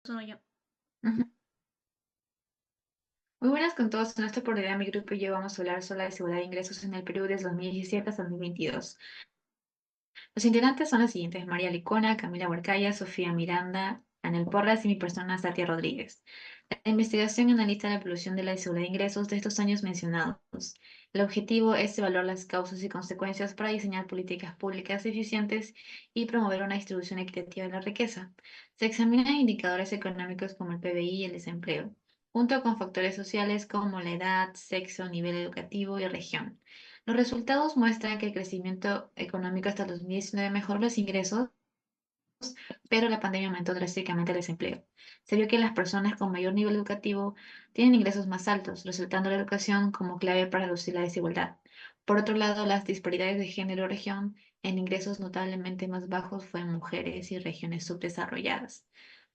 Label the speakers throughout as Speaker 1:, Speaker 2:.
Speaker 1: Uno yo.
Speaker 2: Ujú. Muy buenas con todos. En esta oportunidad mi grupo y yo vamos a hablar sobre la desigualdad de ingresos en el Perú desde 2017 hasta 2022. Los integrantes son los siguientes: María Licona, Camila Huarcaya, Sofía Miranda, Anel Porras y mi persona, Satia Rodríguez. La investigación analiza la evolución de la desigualdad de ingresos de estos años mencionados. El objetivo es evaluar las causas y consecuencias para diseñar políticas públicas eficientes y promover una distribución equitativa de la riqueza. Se examinan indicadores económicos como el PBI y el desempleo, junto con factores sociales como la edad, sexo, nivel educativo y región. Los resultados muestran que el crecimiento económico hasta el 2019 mejoró los ingresos, pero la pandemia aumentó drásticamente el desempleo. Se vio que las personas con mayor nivel educativo tienen ingresos más altos, resultando la educación como clave para reducir la desigualdad. Por otro lado, las disparidades de género-región en ingresos notablemente más bajos fue en mujeres y regiones subdesarrolladas.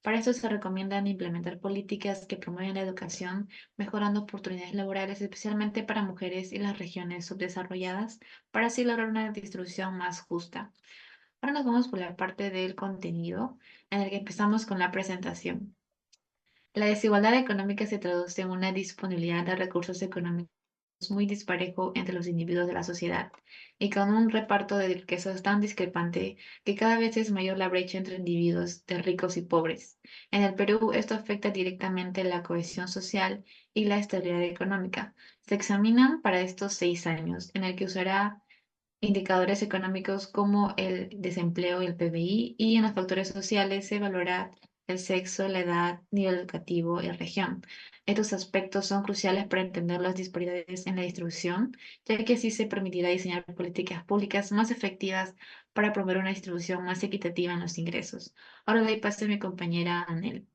Speaker 2: Para esto se recomiendan implementar políticas que promuevan la educación, mejorando oportunidades laborales, especialmente para mujeres y las regiones subdesarrolladas, para así lograr una distribución más justa. Ahora nos vamos por la parte del contenido, en el que empezamos con la presentación. La desigualdad económica se traduce en una disponibilidad de recursos económicos muy disparejo entre los individuos de la sociedad y con un reparto de riquezas tan discrepante que cada vez es mayor la brecha entre individuos de ricos y pobres. En el Perú, esto afecta directamente la cohesión social y la estabilidad económica. Se examinan para estos 6 años, en el que usará indicadores económicos como el desempleo y el PBI, y en los factores sociales se evaluará el sexo, la edad, nivel educativo y región. Estos aspectos son cruciales para entender las disparidades en la distribución, ya que así se permitirá diseñar políticas públicas más efectivas para promover una distribución más equitativa en los ingresos. Ahora le doy paso a mi compañera Anel.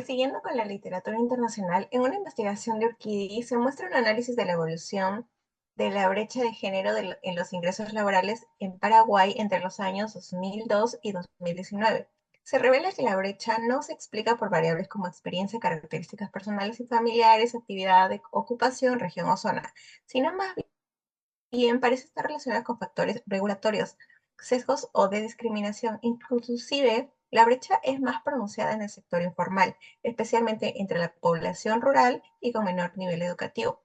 Speaker 1: Siguiendo con la literatura internacional, en una investigación de Urquidi se muestra un análisis de la evolución de la brecha de género en los ingresos laborales en Paraguay entre los años 2002 y 2019. Se revela que la brecha no se explica por variables como experiencia, características personales y familiares, actividad de ocupación, región o zona, sino más bien parece estar relacionada con factores regulatorios, sesgos o de discriminación. Inclusive, la brecha es más pronunciada en el sector informal, especialmente entre la población rural y con menor nivel educativo.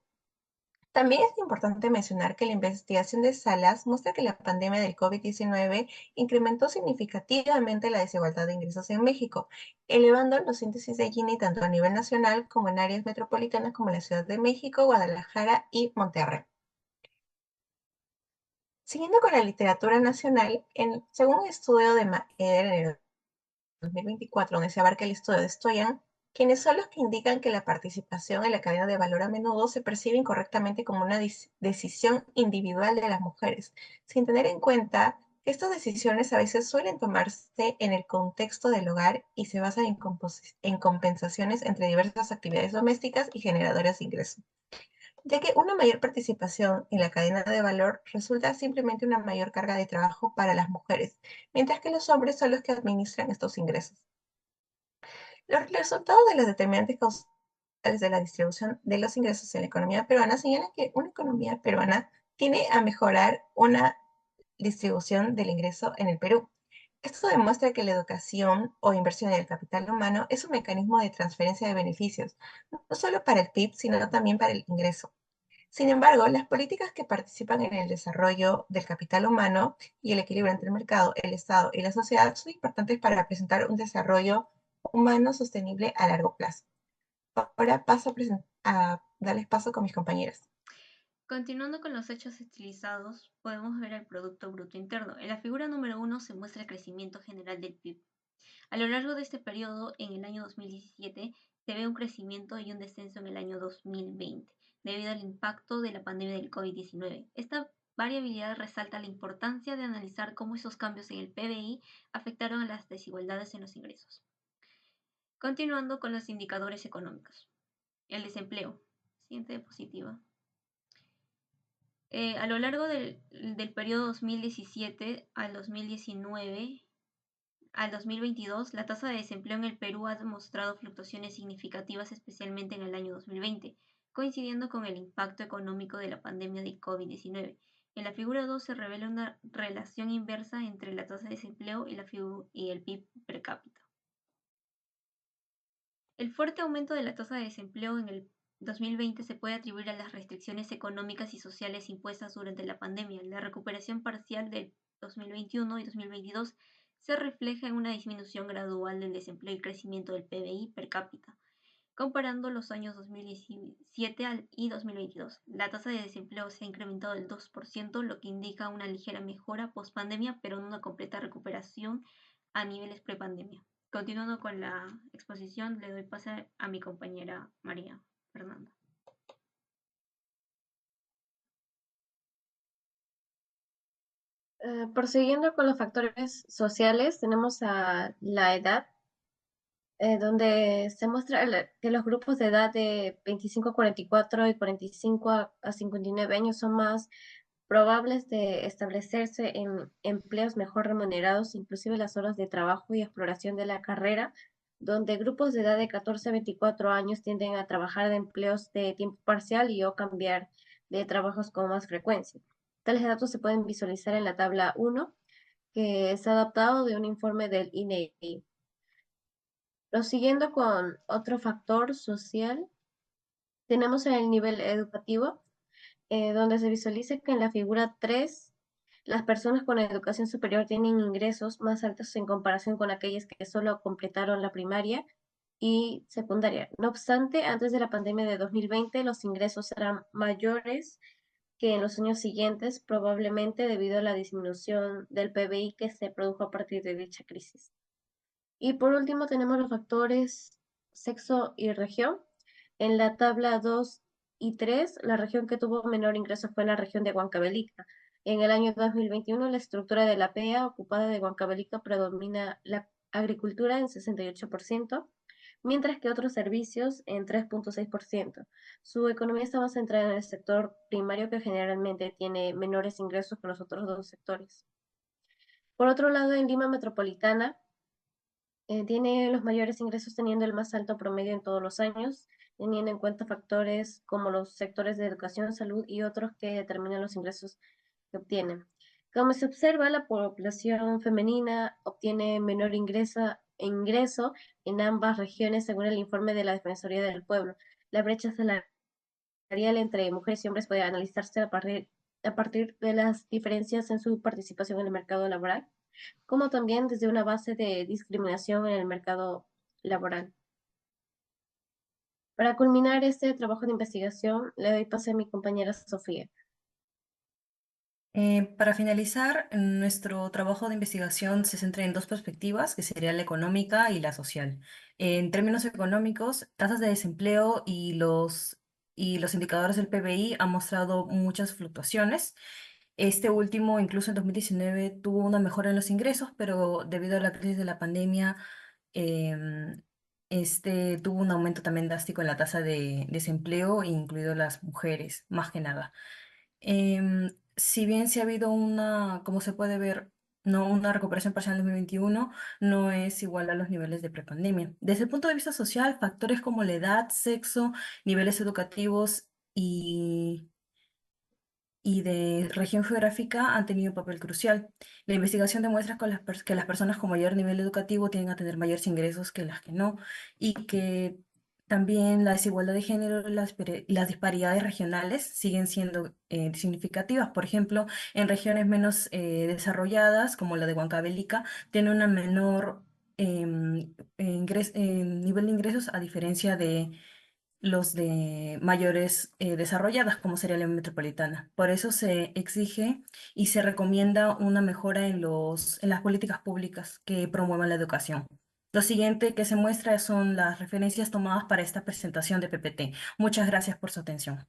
Speaker 1: También es importante mencionar que la investigación de Salas muestra que la pandemia del COVID-19 incrementó significativamente la desigualdad de ingresos en México, elevando los índices de Gini tanto a nivel nacional como en áreas metropolitanas como la Ciudad de México, Guadalajara y Monterrey. Siguiendo con la literatura nacional, según un estudio de Maeder en el 2024, donde se abarca el estudio de Stoyan, quienes son los que indican que la participación en la cadena de valor a menudo se percibe incorrectamente como una decisión individual de las mujeres, sin tener en cuenta que estas decisiones a veces suelen tomarse en el contexto del hogar y se basan en compensaciones entre diversas actividades domésticas y generadoras de ingresos, ya que una mayor participación en la cadena de valor resulta simplemente una mayor carga de trabajo para las mujeres, mientras que los hombres son los que administran estos ingresos. Los resultados de los determinantes causales de la distribución de los ingresos en la economía peruana señalan que una economía peruana tiene a mejorar una distribución del ingreso en el Perú. Esto demuestra que la educación o inversión en el capital humano es un mecanismo de transferencia de beneficios, no solo para el PIB, sino también para el ingreso. Sin embargo, las políticas que participan en el desarrollo del capital humano y el equilibrio entre el mercado, el Estado y la sociedad son importantes para presentar un desarrollo humano sostenible a largo plazo. Ahora paso a darles paso con mis compañeras.
Speaker 3: Continuando con los hechos estilizados, podemos ver el Producto Bruto Interno. En la figura número 1 se muestra el crecimiento general del PIB. A lo largo de este periodo, en el año 2017, se ve un crecimiento y un descenso en el año 2020, debido al impacto de la pandemia del COVID-19. Esta variabilidad resalta la importancia de analizar cómo esos cambios en el PBI afectaron a las desigualdades en los ingresos. Continuando con los indicadores económicos. El desempleo. Siguiente diapositiva. A lo largo del periodo 2017 al 2019 al 2022, la tasa de desempleo en el Perú ha demostrado fluctuaciones significativas, especialmente en el año 2020, coincidiendo con el impacto económico de la pandemia de COVID-19. En la figura 2 se revela una relación inversa entre la tasa de desempleo y el PIB per cápita. El fuerte aumento de la tasa de desempleo en el 2020 se puede atribuir a las restricciones económicas y sociales impuestas durante la pandemia. La recuperación parcial de 2021 y 2022 se refleja en una disminución gradual del desempleo y crecimiento del PBI per cápita. Comparando los años 2017 y 2022, la tasa de desempleo se ha incrementado del 2%, lo que indica una ligera mejora post-pandemia, pero no una completa recuperación a niveles prepandemia. Continuando con la exposición, le doy pase a mi compañera María Fernanda.
Speaker 4: Prosiguiendo con los factores sociales, tenemos a la edad, donde se muestra que los grupos de edad de 25 a 44 y 45 a 59 años son más probables de establecerse en empleos mejor remunerados, inclusive las horas de trabajo y exploración de la carrera, donde grupos de edad de 14 a 24 años tienden a trabajar de empleos de tiempo parcial y o cambiar de trabajos con más frecuencia. Tales datos se pueden visualizar en la tabla 1, que es adaptado de un informe del INEGI. Prosiguiendo con otro factor social, tenemos el nivel educativo, donde se visualiza que en la figura 3, las personas con educación superior tienen ingresos más altos en comparación con aquellas que solo completaron la primaria y secundaria. No obstante, antes de la pandemia de 2020, los ingresos eran mayores que en los años siguientes, probablemente debido a la disminución del PBI que se produjo a partir de dicha crisis. Y por último tenemos los factores sexo y región. En la tabla 2 y 3, la región que tuvo menor ingreso fue la región de Huancavelica. En el año 2021, la estructura de la PEA ocupada de Huancavelica predomina la agricultura en 68%, mientras que otros servicios en 3.6%. Su economía está más centrada en el sector primario, que generalmente tiene menores ingresos que los otros dos sectores. Por otro lado, en Lima Metropolitana, tiene los mayores ingresos teniendo el más alto promedio en todos los años, teniendo en cuenta factores como los sectores de educación, salud y otros que determinan los ingresos que obtienen. Como se observa, la población femenina obtiene menor ingreso en ambas regiones según el informe de la Defensoría del Pueblo. La brecha salarial entre mujeres y hombres puede analizarse a partir de las diferencias en su participación en el mercado laboral, como también desde una base de discriminación en el mercado laboral. Para culminar este trabajo de investigación, le doy pase a mi compañera Sofía.
Speaker 5: Para finalizar, nuestro trabajo de investigación se centra en dos perspectivas, que sería la económica y la social. En términos económicos, tasas de desempleo y los indicadores del PBI han mostrado muchas fluctuaciones. Este último, incluso en 2019, tuvo una mejora en los ingresos, pero debido a la crisis de la pandemia, em, este tuvo un aumento también drástico en la tasa de desempleo, incluido las mujeres, más que nada. Si bien sí ha habido una, como se puede ver, no una recuperación parcial en 2021, no es igual a los niveles de prepandemia. Desde el punto de vista social, factores como la edad, sexo, niveles educativos y de región geográfica han tenido un papel crucial. La investigación demuestra que las personas con mayor nivel educativo tienden a tener mayores ingresos que las que no, y que también la desigualdad de género y las disparidades regionales siguen siendo significativas. Por ejemplo, en regiones menos desarrolladas, como la de Huancavelica, tiene una menor nivel de ingresos, a diferencia de los de mayores desarrolladas, como sería la metropolitana. Por eso se exige y se recomienda una mejora en las políticas públicas que promuevan la educación. Lo siguiente que se muestra son las referencias tomadas para esta presentación de PPT. Muchas gracias por su atención.